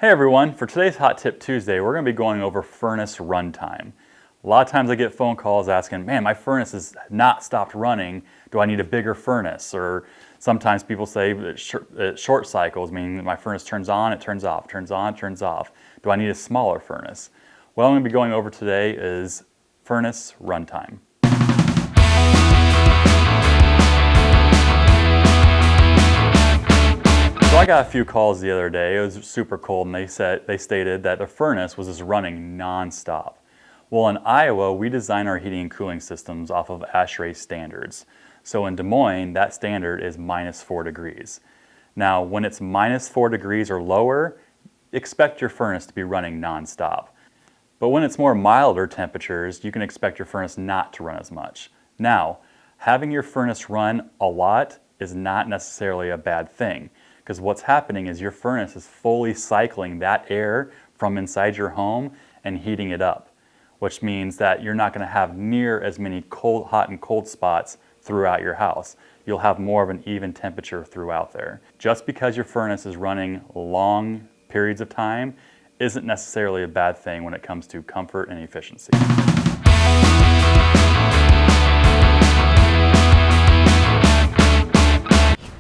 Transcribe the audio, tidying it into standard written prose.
Hey everyone, for today's Hot Tip Tuesday, we're going to be going over furnace runtime. A lot of times I get phone calls asking, man, my furnace has not stopped running. Do I need a bigger furnace? Or sometimes people say that short cycles, meaning that my furnace turns on, it turns off, turns on, turns off. Do I need a smaller furnace? What I'm going to be going over today is furnace runtime. So I got a few calls the other day. It was super cold, and they stated that the furnace was just running non-stop. Well, in Iowa, we design our heating and cooling systems off of ASHRAE standards. So in Des Moines, that standard is -4 degrees. Now, when it's -4 degrees or lower, expect your furnace to be running non-stop. But when it's more milder temperatures, you can expect your furnace not to run as much. Now, having your furnace run a lot is not necessarily a bad thing, because what's happening is your furnace is fully cycling that air from inside your home and heating it up, which means that you're not going to have near as many hot and cold spots throughout your house. You'll have more of an even temperature throughout there. Just because your furnace is running long periods of time isn't necessarily a bad thing when it comes to comfort and efficiency.